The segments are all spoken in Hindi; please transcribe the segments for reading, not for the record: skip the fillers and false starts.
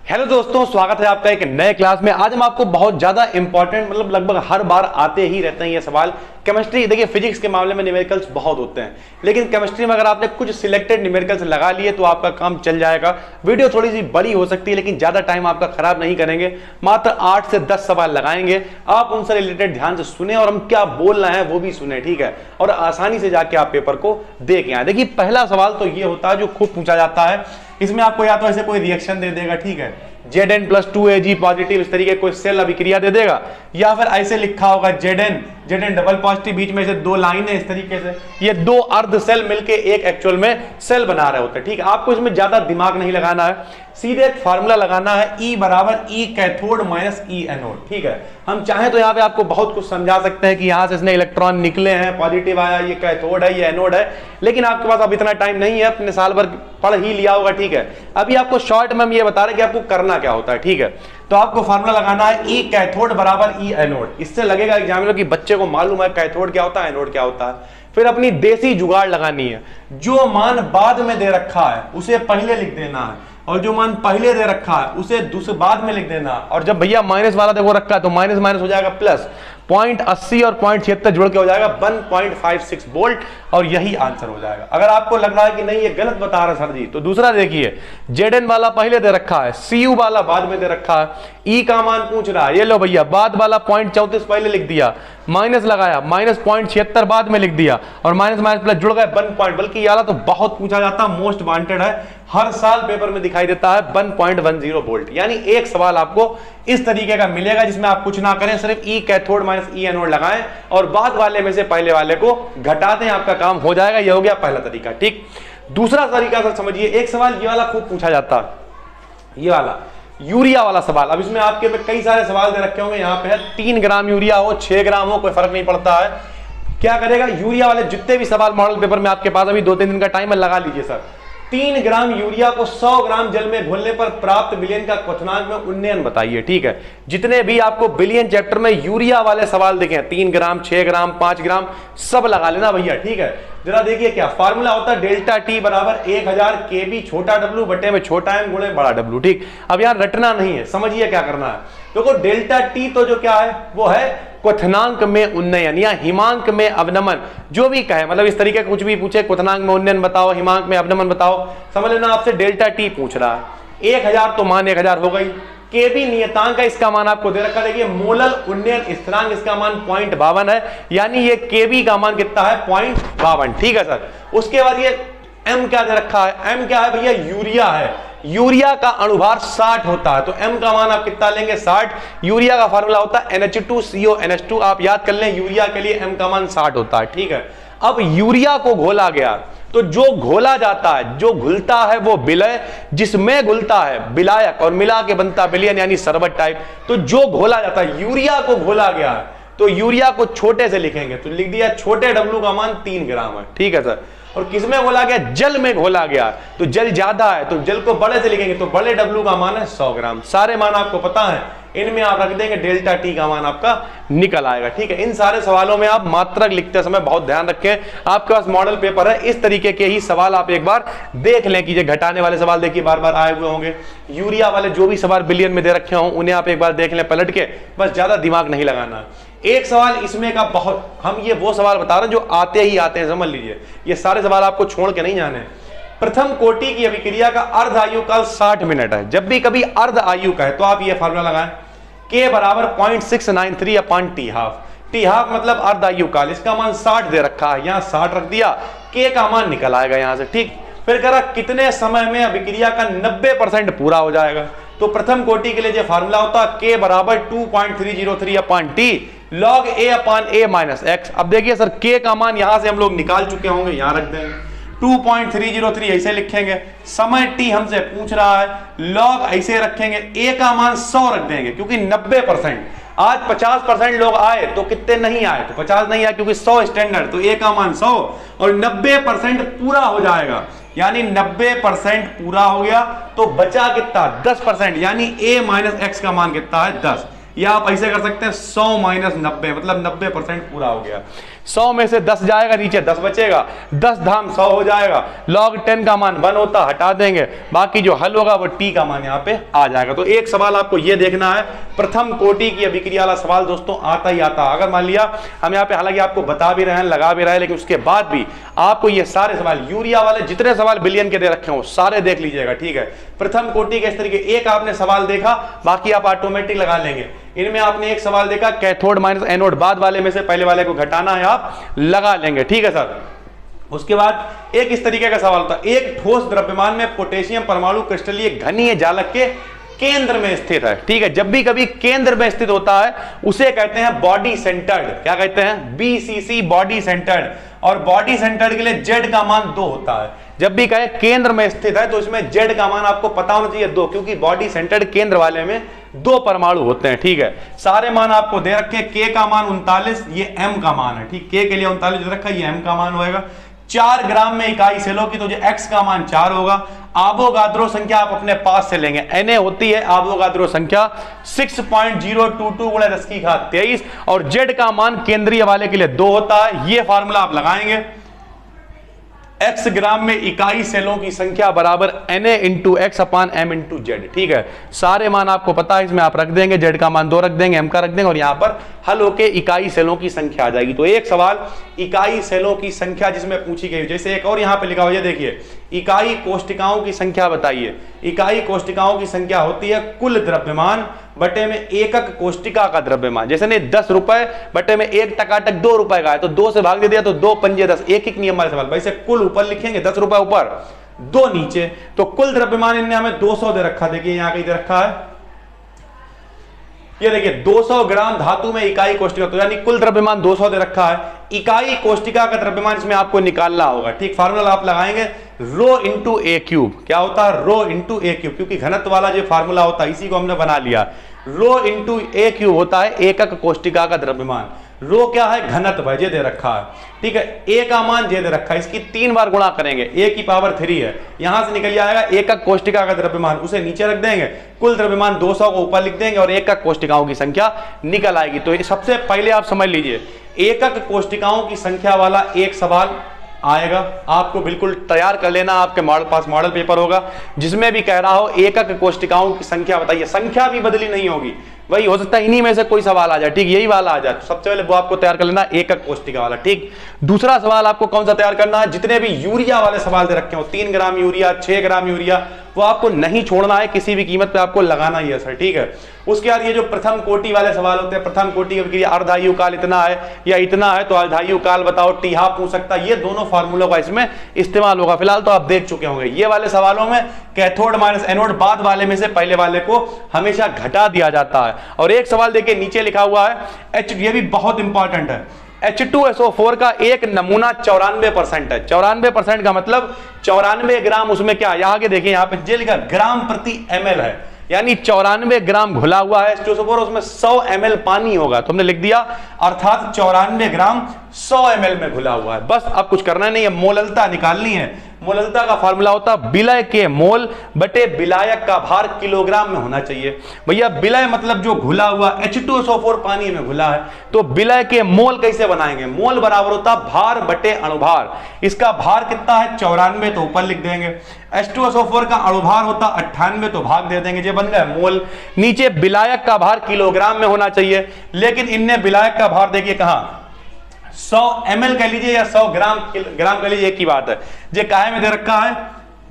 हेलो दोस्तों, स्वागत है आपका एक नए क्लास में। आज हम आपको बहुत ज्यादा इंपॉर्टेंट मतलब लगभग हर बार आते ही रहते हैं ये सवाल केमिस्ट्री। देखिए फिजिक्स के मामले में न्यूमेरिकल्स बहुत होते हैं, लेकिन केमिस्ट्री में अगर आपने कुछ सिलेक्टेड न्यूमेरिकल्स लगा लिए तो आपका काम चल जाएगा। वीडियो थोड़ी सी बड़ी हो सकती है लेकिन ज्यादा टाइम आपका खराब नहीं करेंगे। मात्र 8 से 10 सवाल लगाएंगे, आप उनसे रिलेटेड ध्यान से सुने और हम क्या बोल रहे हैं वो भी सुने, ठीक है, और आसानी से जाके आप पेपर को दे के आए। देखिए पहला सवाल तो ये होता है जो खूब पूछा जाता है, इसमें आपको या तो ऐसे कोई रिएक्शन दे देगा, ठीक है, Zn+2Ag पॉजिटिव, इस तरीके कोई सेल अभिक्रिया दे देगा, या फिर ऐसे लिखा होगा Zn डबल पॉजिटिव, बीच में से दो लाइन है, इस तरीके से ये दो अर्ध सेल मिलके एक एक्चुअल में सेल बना रहे होते हैं, ठीक है। आपको इसमें ज्यादा दिमाग नहीं लगाना है, सीधे एक फार्मूला लगाना है, E बराबर E cathode minus E anode, ठीक है। हम चाहें तो यहाँ पे आपको बहुत कुछ समझा सकते हैं कि यहाँ से इसने इलेक्ट्रॉन निकले हैं, पॉजिटिव आया, ये कैथोड है, ये एनोड है, लेकिन आपके पास अब इतना टाइम नहीं है, अपने साल भर पढ़ ही लिया होगा, ठीक है। अभी आपको शॉर्ट में हम ये बता रहे हैं कि आपको करना क्या होता है, ठीक है। तो आपको फार्मूला लगाना है E कैथोड बराबर E एनोड। इससे लगेगा एग्जामिनर कि बच्चे को मालूम है कैथोड क्या होता है, एनोड क्या होता है। फिर अपनी देसी जुगाड़ लगानी है, जो मान बाद में दे रखा है उसे पहले लिख देना है, और जो मान पहले दे रखा है उसे दूसरे बाद में लिख देना। और जब भैया माइनस वाला देखो रखा है तो माइनस माइनस हो जाएगा प्लस, 0.80 और 0.76 जोड़ के हो जाएगा 1.56 वोल्ट, और यही आंसर हो जाएगा। अगर आपको लग रहा है कि नहीं ये गलत बता रहा सर जी, तो दूसरा देखिए, Zn वाला पहले दे रखा है, Cu वाला बाद में दे रखा है, E का मान पूछ रहा है, ये लो भैया बाद वाला 0.34 पहले लिख दिया, माइनस लगाया, माइनस 0.76 बाद में लिख दिया, और माइनस माइनस प्लस जुड़ गए 1 पॉइंट। बल्कि ये वाला तो बहुत पूछा जाता है, मोस्ट वांटेड है, हर साल पेपर में दिखाई देता है 1.10 वोल्ट। यानी एक सवाल आपको इस तरीके का मिलेगा जिसमें आप कुछ ना करें, सिर्फ E cathode minus E anode लगाएं और बाद वाले में से पहले वाले को घटा दें, आपका काम हो जाएगा। यह हो गया पहला तरीका, ठीक। दूसरा तरीका सर समझिए, एक सवाल ये वाला खूब पूछा जाता है, ये वाला यूरिया वाला सवाल। अब इसमें आपके में कई सारे सवाल दे रखे होंगे, यहाँ पे है 3 ग्राम यूरिया हो, 6 ग्राम हो, कोई फर्क नहीं पड़ता है। क्या करेगा यूरिया वाले जितने भी सवाल मॉडल पेपर में आपके पास अभी 2-3 दिन का टाइम है, लगा लीजिए सर। 3 ग्राम यूरिया को 100 ग्राम जल में घोलने पर प्राप्त विलयन का क्वथनांक में उन्नयन बताइए, ठीक है। जितने भी आपको विलयन चैप्टर में यूरिया वाले सवाल देखे, 3 ग्राम, 6 ग्राम, 5 ग्राम, सब लगा लेना भैया, ठीक है। जरा देखिए क्या फार्मूला होता है, डेल्टा टी बराबर 1000 केबी छोटा डब्ल्यू बटे में छोटा एम गुणे बड़ा डब्ल्यू, ठीक। अब यहाँ रटना नहीं है, समझिए क्या करना है। देखो डेल्टा टी तो जो क्या है वो है क्वथनांक में उन्नयन या हिमांक में अवनमन, जो भी कहे, मतलब इस तरीके का कुछ भी पूछे, क्वथनांक में उन्नयन बताओ, हिमांक में अवनमन बताओ, समझ लेना आपसे डेल्टा टी पूछ रहा है। 1000 तो मान 1000 हो गई, केबी नियतांक का इसका मान आपको दे रखा, देखिए मोलल उन्नयन स्थिरांक इसका मान 0.52 है, यानी ये केबी का मान कितना है 0.52, ठीक है सर। उसके बाद ये एम क्या दे रखा है, एम क्या है भैया, यूरिया है, यूरिया का अणुभार 60 होता है, तो एम का मान आप कितना लेंगे 60। यूरिया का फार्मूला होता है NH2CO NH2, आप याद कर लें, यूरिया के लिए एम का मान 60 होता है, ठीक है। अब यूरिया को घोला गया, तो जो घोला जाता है, जो घुलता है वो विलय, जिसमें घुलता है विलायक, और मिला के बनता विलयन यानी शरबत टाइप। तो जो घोला जाता है, यूरिया को घोला गया है, तो यूरिया को छोटे से लिखेंगे, तो लिख दिया छोटे डब्ल्यू का मान 3 ग्राम है, ठीक है सर। और किसमें घोला गया, जल में घोला गया, तो जल ज्यादा है तो जल को बड़े से लिखेंगे, तो बड़े डब्ल्यू का मान है 100 ग्राम। सारे मान आपको पता है, इनमें आप रख देंगे, डेल्टा टी का मान आपका निकल आएगा, ठीक है। इन सारे सवालों में आप मात्रक लिखते समय बहुत ध्यान रखें, आपके पास मॉडल पेपर है, इस तरीके के ही सवाल आप एक बार देख लें कि घटाने वाले सवाल देखिए बार बार आए हुए होंगे, यूरिया वाले जो भी सवाल बिलियन में दे रखे हों उन्हें आप एक बार देख लें पलट के, बस ज्यादा दिमाग नहीं लगाना। एक सवाल इसमें का बहुत, हम ये वो सवाल बता रहे हैं जो आते ही आते हैं, समझ लीजिए, ये सारे सवाल आपको छोड़ के नहीं जाने। प्रथम कोटि की अभिक्रिया का अर्ध आयु काल 60 मिनट है। जब भी कभी अर्ध आयु का है तो आप ये फार्मूला लगाएं, K बराबर 0.693 upon T half. T half मतलब अर्ध आयु काल, इसका मान 60 दे रखा है, यहाँ 60 रख दिया, K का मान निकल आएगा यहाँ से, ठीक। फिर कह रहा कितने समय में अभिक्रिया का 90% पूरा हो जाएगा। तो प्रथम कोटि के लिए जो फार्मूला होता है K बराबर 2.303 upon T log A upon A minus x. अब देखिए सर K का मान यहां से हम लोग निकाल चुके होंगे, यहां रख देंगे 2.303 ऐसे लिखेंगे, समय t हमसे पूछ रहा है, log ऐसे रखेंगे, A का मान 100 रख देंगे क्योंकि 90%, आज 50% लोग आए तो कितने नहीं आए, तो 50 नहीं आए क्योंकि 100 स्टैंडर्ड, तो A का मान 100 और 90% पूरा हो जाएगा, यानी 90% पूरा हो गया, तो बचा कितना 10%, यानी A माइनस एक्स का मान कितना है 10। या आप ऐसे कर सकते हैं 100 माइनस 90 मतलब 90% पूरा हो गया। 100 में से 10 जाएगा नीचे, 10 बचेगा, 10 धाम 100 हो जाएगा, log 10 का मान 1 होता, हटा देंगे, बाकी जो हल होगा वो t का मान यहाँ पे आ जाएगा। तो एक सवाल आपको ये देखना है, प्रथम कोटि की अभिक्रिया वाला सवाल दोस्तों आता ही आता। अगर मान लिया हम यहाँ पे हालांकि आपको बता भी रहे हैं, लगा भी रहे हैं, लेकिन उसके बाद भी आपको ये सारे सवाल यूरिया वाले जितने सवाल बिलियन के दे रखे हो सारे देख लीजिएगा, ठीक है। प्रथम कोटि के इस तरीके एक आपने सवाल देखा, बाकी आप ऑटोमेटिक लगा लेंगे। इनमें आपने एक सवाल देखा कैथोड माइनस एनोड, बाद वाले में से पहले वाले को घटाना है, आप लगा लेंगे, ठीक है सर। उसके बाद एक इस तरीके का सवाल था, एक ठोस द्रव्यमान में पोटेशियम परमाणु क्रिस्टलीय घनीय जालक के केंद्र में स्थित है, ठीक है। जब भी कभी केंद्र में स्थित होता है उसे कहते हैं बॉडी सेंटर्ड, क्या कहते हैं, BCC, बॉडी सेंटर्ड। और बॉडी सेंटर्ड के लिए Z का मान 2 होता है। जब भी कहे केंद्र में स्थित है तो इसमें Z का मान आपको पता होना चाहिए 2, क्योंकि बॉडी सेंटर्ड केंद्र वाले में 2 परमाणु होते हैं, ठीक है। सारे मान आपको दे रखे, K का मान 39, ये M का मान है, ठीक, K के लिए 39 दे रखा है, ये M का मान होएगा। 4 ग्राम में इकाई सेलों की, तो जो x का मान 4 होगा। आवोगाद्रो संख्या आप अपने पास से लेंगे, Na होती है आवोगाद्रो संख्या 6.022 गुणा 10 की घात 23, और Z का मान केंद्रीय वाले के लिए 2 होता है। ये फार्मूला आप लगाएंगे, x ग्राम में इकाई सेलों की संख्या बराबर Na इंटू एक्स अपान m इंटू जेड, ठीक है। सारे मान आपको पता है, इसमें आप रख देंगे, Z का मान 2 रख देंगे, m का रख देंगे, और यहां पर हल होके इकाई सेलों की संख्या आ जाएगी। तो एक सवाल इकाई सेलों की संख्या जिसमें पूछी गई, जैसे एक और यहां पे लिखा हुआ है, देखिए, इकाई कोष्टिकाओं की संख्या बताइए। इकाई कोष्टिकाओं की संख्या होती है कुल द्रव्यमान बटे में एकक कोष्टिका का द्रव्यमान। जैसे नहीं 10 रुपए बटे में 1 टकाटक 2 रुपए का है, तो 2 से भाग दे दिया तो 2 पंजे 10, एक नियम वाले सवाल। वैसे कुल ऊपर लिखेंगे, 10 रुपए ऊपर 2 नीचे, तो कुल द्रव्यमान इनने हमें 200 दे रखा, देखिए यहां कहीं दे रखा है, ये देखिए 200 ग्राम धातु में इकाई कोष्टिका, तो यानी कुल द्रव्यमान 200 दे रखा है। इकाई कोष्टिका का द्रव्यमान इसमें आपको निकालना होगा, ठीक। फार्मूला आप लगाएंगे रो इंटू ए क्यूब, क्या होता है, रो इंटू ए क्यूब, क्योंकि घनत्व वाला जो फार्मूला होता है इसी को हमने बना लिया। रो इंटू ए क्यूब होता है एकक कोष्टिका का द्रव्यमान। रो क्या है, घनत्व है, जे दे रखा है, ठीक है। ए का मान जे दे रखा है, इसकी 3 बार गुणा करेंगे, ए की पावर 3 है, यहां से निकल जाएगा एकक कोष्टिका का द्रव्यमान, उसे नीचे रख देंगे, कुल द्रव्यमान 200 को ऊपर लिख देंगे, और एकक कोष्टिकाओं की संख्या निकल आएगी। तो सबसे पहले आप समझ लीजिए, एकक कोष्टिकाओं की संख्या वाला एक सवाल आएगा, आपको बिल्कुल तैयार कर लेना, आपके पास मॉडल पेपर होगा जिसमें भी कह रहा हो एकक कोष्टिकाओं की संख्या बताइए, संख्या भी बदली नहीं होगी, वही हो सकता है इन्हीं में से कोई सवाल आ जाए, ठीक, यही वाला आ जाए। तो सबसे पहले वो आपको तैयार कर लेना एकक कोष्टिका वाला, ठीक। दूसरा सवाल आपको कौन सा तैयार करना है, जितने भी यूरिया वाले सवाल दे रखे हो, 3 ग्राम यूरिया, 6 ग्राम यूरिया, वो आपको नहीं छोड़ना है, किसी भी कीमत पे आपको लगाना ही है सर, ठीक है। उसके बाद ये जो प्रथम कोटि वाले सवाल होते हैं, प्रथम कोटि की अर्धायु काल इतना है या इतना है, तो अर्धायु काल बताओ, टीहा पूछ सकता है, ये दोनों फार्मूलों का इसमें इस्तेमाल होगा। फिलहाल तो आप देख चुके होंगे ये वाले सवालों में कैथोड माइनस एनोड बाद वाले में से पहले वाले को हमेशा घटा दिया जाता है। और एक सवाल देखिए नीचे लिखा हुआ है H, ये भी बहुत इंपॉर्टेंट है, H2SO4 का एक नमूना 94% है। 94% का मतलब 94 ग्राम, उसमें क्या, यहाँ के देखिए, यहाँ पे जे लिखा ग्राम प्रति ml है, यानी 94 ग्राम घुला हुआ है H2SO4, उसमें 100 ml पानी होगा, तो हमने लिख दिया, अर्थात 94 ग्राम 100 ml में घुला हुआ है। बस अब कुछ करना नहीं है, मोललता निकालनी है। मोललता का फार्मूला होता है विलय के मोल बटे विलायक का भार किलोग्राम में होना चाहिए। भैया विलय मतलब जो घुला हुआ, H2SO4 पानी में घुला है, तो विलय के मोल कैसे बनाएंगे, मोल बराबर होता भार बटे अणुभार। इसका भार कितना है 94, तो ऊपर लिख देंगे। H2SO4 का अणुभार होता 98, तो भाग दे देंगे, ये बन गया मोल। नीचे विलायक का भार किलोग्राम में होना चाहिए, लेकिन इनने विलायक का भार देखिए कहां, 100 ml कह लीजिए या 100 ग्राम कह लीजिए, एक ही बात है। ये काहे में दे रखा है,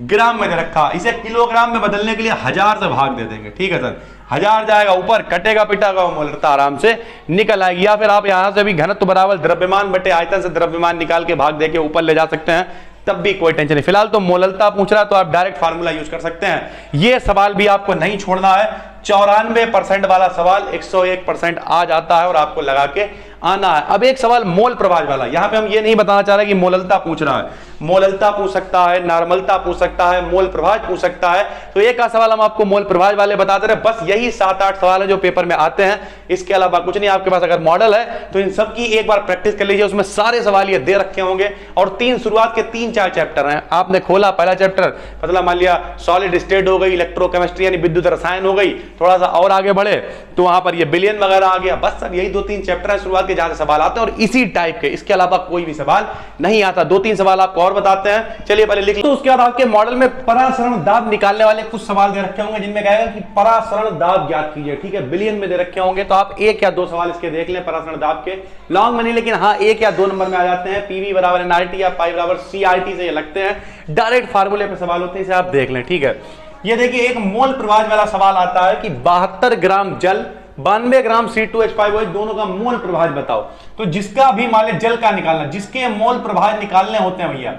ग्राम में दे रखा है, इसे किलोग्राम में बदलने के लिए 1000 से भाग दे देंगे, ठीक है सर। 1000 जाएगा ऊपर, कटेगा पिटागा, मोलता आराम से निकल आएगी। या फिर आप यहां से भी घनत्व बराबर द्रव्यमान बटे आयतन से द्रव्यमान निकाल के भाग देके ऊपर ले जा सकते हैं, तब भी कोई टेंशन नहीं। फिलहाल तो मोललता पूछ रहा है, तो आप डायरेक्ट फार्मूला यूज कर सकते हैं। ये सवाल भी आपको नहीं छोड़ना है, 94% वाला सवाल 101% आ जाता है और आपको लगा के आना है। अब एक सवाल मोल प्रभाज वाला, यहां पे हम ये नहीं बताना चाह रहे कि मोललता पूछ रहा है, मोललता पूछ सकता है, नॉर्मलता पूछ सकता है, मोल प्रभाज पूछ सकता है। तो एक का सवाल हम आपको मोल प्रभाज वाले बताते रहे, बस यही 7-8 सवाल है जो पेपर में आते हैं, इसके अलावा कुछ नहीं। आपके पास अगर मॉडल है तो इन सब की एक बार प्रैक्टिस कर लीजिए, उसमें सारे सवाल ये दे रखे होंगे। और शुरुआत के 3-4 चैप्टर हैं, आपने खोला पहला चैप्टर, मतलब मान लिया सॉलिड स्टेट हो गई, इलेक्ट्रोकेमिस्ट्री यानी विद्युत रसायन हो गई, थोड़ा सा और आगे बढ़े तो वहां पर ये बिलियन वगैरह आ गया। बस सर यही 2-3 चैप्टर है शुरुआत के जहां से सवाल आते हैं और इसी टाइप के, इसके अलावा कोई भी सवाल नहीं आता। 2-3 सवाल आपको और बताते हैं, चलिए पहले लिख लो। तो उसके बाद आपके मॉडल में परासरण दाब निकालने वाले कुछ सवाल दे रखे होंगे जिनमें कहेगा कि परासरण दाब ज्ञात कीजिए, ठीक है, बिलियन में दे रखे होंगे। तो आप 1 या 2 सवाल इसके देख लें परासरण दाब के, लॉन्ग में नहीं, लेकिन हाँ 1 या 2 नंबर में आ जाते हैं। पीवी बराबर एनआरटी या पाई बराबर सीआरटी से ये लगते हैं, डायरेक्ट फार्मूले पे सवाल होते हैं, इसे आप देख लें, ठीक है। ये देखिए एक मोल प्रभाज वाला सवाल आता है कि 72 ग्राम जल 92 ग्राम C2H5OH दोनों का मोल प्रभाज बताओ। तो जिसका भी मान जल का निकालना, जिसके मोल प्रभाज निकालने होते हैं भैया,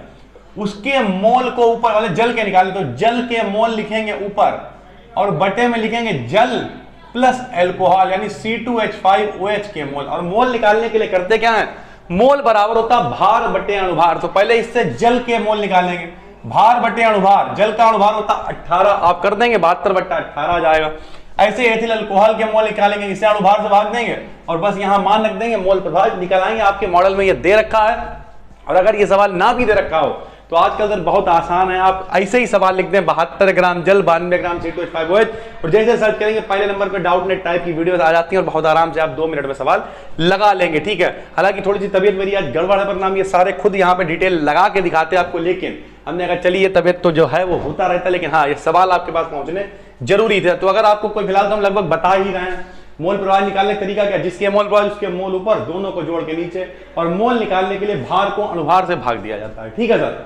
उसके मोल को ऊपर वाले जल के निकालने, तो जल के मोल लिखेंगे ऊपर और बटे में लिखेंगे जल प्लस एल्कोहल यानी C2H5OH के मोल। और मोल निकालने के लिए करते क्या है, मोल बराबर होता भार बटे अणुभार। तो पहले इससे जल के मोल निकालेंगे, भार बटे अणुभार, जल का अणुभार होता 18, आप कर देंगे 72/18 आ जाएगा। ऐसे एथिल अल्कोहल के मोल निकालेंगे, इसे अणुभार से भाग देंगे और बस यहां मान रख देंगे, मोल प्रभाज निकल आएंगे। आपके मॉडल में ये दे रखा है और अगर ये सवाल ना भी दे रखा हो तो आजकल सर बहुत आसान है, आप ऐसे ही सवाल लिख दें 72 ग्राम जल 92 ग्राम C2H5OH और जैसे सर्च करेंगे पहले नंबर पे डाउट नेट टाइप की वीडियोस आ जाती हैं और बहुत आराम से आप 2 मिनट में सवाल लगा लेंगे, ठीक है। हालांकि थोड़ी सी तबीयत मेरी आज गड़बड़ है, पर नाम ये सारे खुद यहाँ पे डिटेल लगा के दिखाते हैं आपको, लेकिन हमने कहा चलिए तबीयत तो जो है वो होता रहता है, लेकिन हाँ ये सवाल आपके पास पहुंचने जरूरी थे। तो अगर आपको कोई फिलहाल तो हम लगभग बता ही रहे हैं। मोल प्रभाज निकालने का तरीका क्या, जिसके मोल प्रभाज उसके मोल ऊपर, दोनों को जोड़ के नीचे, और मोल निकालने के लिए भार को अणुभार से भाग दिया जाता है, ठीक है सर।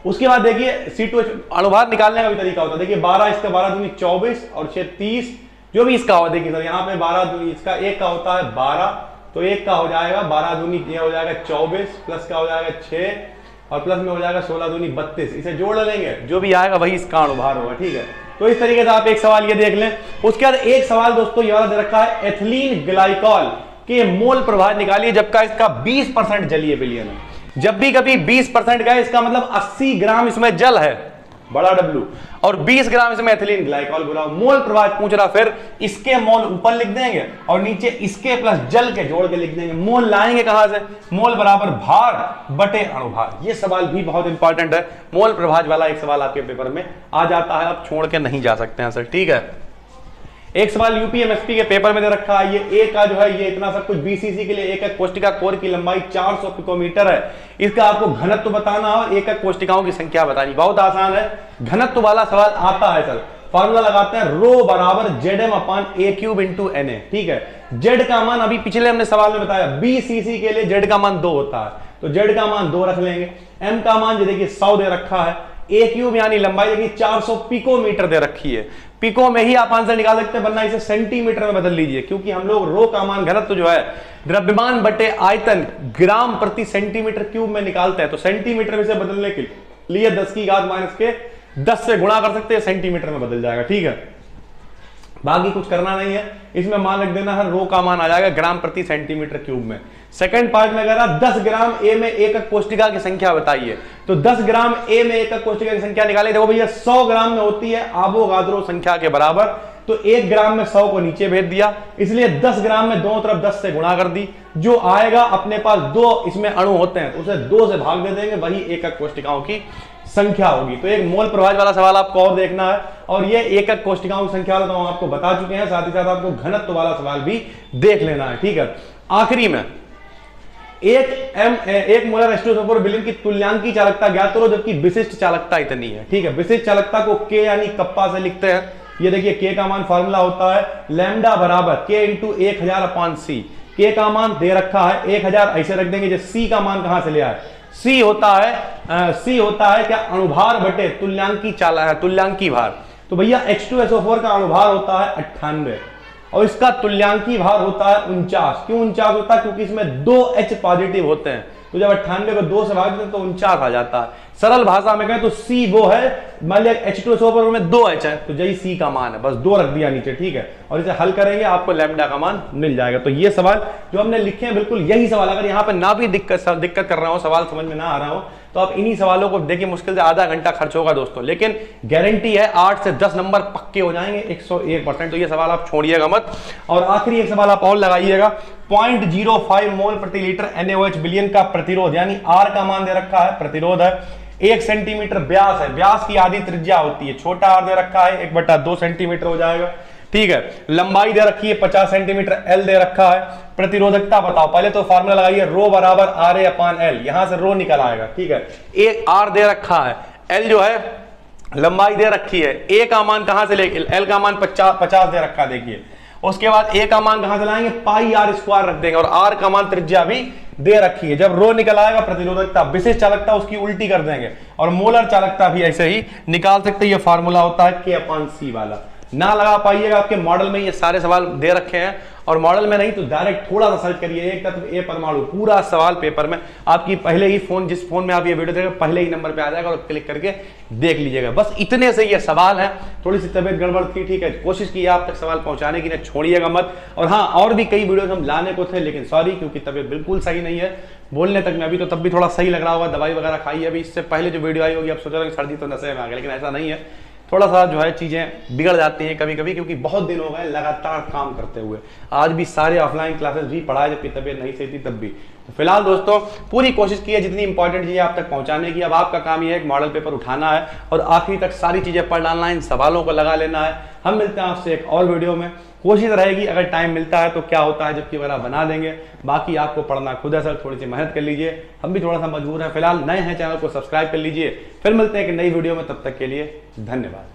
उसके बाद देखिए C2H अणुभार निकालने का भी तरीका होता है। देखिए 12, इसका 12 दूनी 24 और 6 30, जो भी इसका हो, देखिए सर यहाँ पे 12 दूनी, इसका एक का होता है 12, तो एक का हो जाएगा 12 दूनी ये हो जाएगा 24, प्लस का हो जाएगा 6 और प्लस में हो जाएगा 16 दूनी 32, इसे जोड़ लेंगे, जो भी आएगा वही इसका अणुभार होगा, ठीक है। तो इस तरीके से आप एक सवाल ये देख लें। उसके बाद एक सवाल दोस्तों ये वाला दे रखा है, एथिलीन ग्लाइकॉल के मोल प्रभाज निकालिए जबकि इसका 20% जलीय विलयन है। जब भी कभी 20% गए इसका मतलब 80 ग्राम इसमें जल है, बड़ा डब्लू, और 20 ग्राम इसमें एथिलीन ग्लाइकॉल घुला। मोल प्रभाज पूछ रहा, फिर इसके मोल ऊपर लिख देंगे और नीचे इसके प्लस जल के जोड़ के लिख देंगे। मोल लाएंगे कहां से, मोल बराबर भार बटे अणुभार। ये सवाल भी बहुत इंपॉर्टेंट है, मोल प्रभाज वाला एक सवाल आपके पेपर में आ जाता है, आप छोड़ के नहीं जा सकते हैं सर, ठीक है। एक सवाल यूपीएमएसपी के पेपर में दे रखा है, ये ए का जो है ये इतना सब कुछ बीसीसी के लिए एक कोष्टिका कोर की लंबाई 400 पिकोमीटर है, इसका आपको घनत्व बताना और एक कोष्टिकाओं की संख्या बतानी। बहुत आसान है, घनत्व वाला सवाल आता है सर। फॉर्मूला लगाते हैं रो बराबर ZM/A³ × Na, ठीक है। जेड का मान अभी पिछले हमने सवाल में बताया, बीसीसी के लिए जेड का मान 2 होता है, तो जेड का मान 2 रख लेंगे। एम का मान देखिए 100 दे रखा है, A³ यानी लंबाई देखिए 400 पिकोमीटर दे रखी है। पिको में ही आप आंसर निकाल सकते हैं, वरना इसे सेंटीमीटर में बदल लीजिए, क्योंकि हम लोग रो का मान घनत्व जो है द्रव्यमान बटे आयतन ग्राम प्रति सेंटीमीटर क्यूब में निकालते हैं, तो सेंटीमीटर में से बदलने के लिए 10 की घात माइनस के 10 से गुणा कर सकते हैं, सेंटीमीटर में बदल जाएगा, ठीक है। बाकी कुछ करना नहीं है, इसमें मान रख देना है, रो का मान आ जाएगा ग्राम प्रति सेंटीमीटर क्यूब में। सेकंड पार्ट में अगर 10 ग्राम ए में एकक कोष्टिका की संख्या बताइए, तो 10 ग्राम ए में एकक कोष्टिका की संख्या निकालिए। देखो भैया 100 ग्राम में होती है आवोगाद्रो संख्या के बराबर, तो 1 ग्राम में 100 को नीचे भेज दिया, इसलिए 10 ग्राम में दोनों तरफ 10 से गुणा कर दी। जो आएगा अपने पास 2 इसमें अणु होते हैं, तो उसे 2 से भाग दे देंगे, वही एकक कोष्टिकाओं की संख्या होगी। तो एक मोल प्रभाज वाला सवाल आपको और देखना है, और ये एकक कोष्टिकाओं की संख्या वाला तो हम आपको बता चुके हैं, साथ ही साथ आपको घनत्व वाला सवाल भी देख लेना है, ठीक है। आखिरी में एक मोलर H2SO4 विलयन की तुल्यांकी चालकता ज्ञात करो, जबकि विशिष्ट चालकता इतनी है, ठीक है। विशिष्ट चालकता को K यानी कप्पा से लिखते हैं। ये देखिए K का मान फार्मूला होता है लैम्डा बराबर K × 1000/C। K का मान दे रखा है 1000, ऐसे रख देंगे। C का मान कहां से लिया है, C होता है क्या, अणुभार बटे तुल्यांकी भार। तो भैया H2SO4 का अणुभार होता है 98 और इसका तुल्यांकी भार होता है 49। क्यों 49 होता है, क्योंकि इसमें 2 H पॉजिटिव होते हैं, तो जब 98 को 2 से भाग देते हैं तो 49 आ जाता है। सरल भाषा में कहें तो C वो है, मान लिया H2SO4 में 2 H है, तो यही C का मान है, बस 2 रख दिया नीचे, ठीक है। और इसे हल करेंगे आपको लैम्डा का मान मिल जाएगा। तो ये सवाल जो हमने लिखे हैं बिल्कुल यही सवाल, अगर यहाँ पे ना भी दिक्कत कर रहा हो, सवाल समझ में ना आ रहा हो, तो आप इन्हीं सवालों को देखिए, मुश्किल से आधा घंटा खर्च होगा दोस्तों, लेकिन गारंटी है 8 से 10 नंबर पक्के हो जाएंगे 101%। तो ये सवाल आप छोड़िएगा मत। और आखिरी एक सवाल आप और लगाइएगा, 0.05 मोल प्रति लीटर NaOH विलयन का प्रतिरोध, यानी R का मान दे रखा है, प्रतिरोध है, 1 सेंटीमीटर व्यास है, व्यास की आधी त्रिज्या होती है, छोटा आर दे रखा है 1/2 सेंटीमीटर हो जाएगा, ठीक है। लंबाई दे रखी है 50 सेंटीमीटर, एल दे रखा है। प्रतिरोधकता बताओ, पहले तो फार्मूला लगाइए, रो बराबर आर ए अपॉन एल, यहां से रो निकल आएगा, ठीक है। एक आर दे रखा है, एल जो है लंबाई दे रखी है, ए का मान कहां से लेंगे, एल का मान 50 दे रखा है, देखिए। उसके बाद ए का मान कहां से लाएंगे, पाई आर स्क्वायर रख देंगे, और आर का मान त्रिज्या भी दे रखी है। जब रो निकल आएगा प्रतिरोधकता, विशेष चालकता उसकी उल्टी कर देंगे, और मोलर चालकता भी ऐसे ही निकाल सकते हैं। ये फार्मूला होता है K/C वाला। ना लगा पाइएगा, आपके मॉडल में ये सारे सवाल दे रखे हैं, और मॉडल में नहीं तो डायरेक्ट थोड़ा सा सर्च करिए, एक तत्व ए परमाणु, पूरा सवाल पेपर में आपकी पहले ही फोन, जिस फोन में आप ये वीडियो देखेंगे पहले ही नंबर पे आ जाएगा, और क्लिक करके देख लीजिएगा। बस इतने से ये सवाल है, थोड़ी सी तबियत गड़बड़ थी, ठीक है, कोशिश की आप तक सवाल पहुंचाने की, ना छोड़िएगा मत। और हाँ, और भी कई वीडियो हम लाने को थे, लेकिन सॉरी, क्योंकि तबियत बिल्कुल सही नहीं है बोलने तक में, अभी तो तब भी थोड़ा सही लग रहा होगा, दवाई वगैरह खाई है अभी। इससे पहले जो वीडियो आई होगी आप सोच रहे हो सर्दी तो नशे में आ गया, लेकिन ऐसा नहीं है, थोड़ा सा जो है चीजें बिगड़ जाती हैं कभी कभी, क्योंकि बहुत दिन हो गए लगातार काम करते हुए। आज भी सारे ऑफलाइन क्लासेस भी पढ़ाए, जबकि तबीयत नहीं सही थी तब भी। तो फिलहाल दोस्तों पूरी कोशिश की है जितनी इंपॉर्टेंट चीजें आप तक पहुंचाने की। अब आपका काम ये है एक मॉडल पेपर उठाना है और आखिरी तक सारी चीजें पढ़ डालना है, इन सवालों को लगा लेना है। हम मिलते हैं आपसे एक और वीडियो में। कोशिश रहेगी अगर टाइम मिलता है तो क्या होता है जबकि वगैरह बना देंगे, बाकी आपको पढ़ना खुद है सर, थोड़ी सी मेहनत कर लीजिए, हम भी थोड़ा सा मजबूर हैं। फिलहाल नए हैं, चैनल को सब्सक्राइब कर लीजिए। फिर मिलते हैं एक नई वीडियो में, तब तक के लिए धन्यवाद।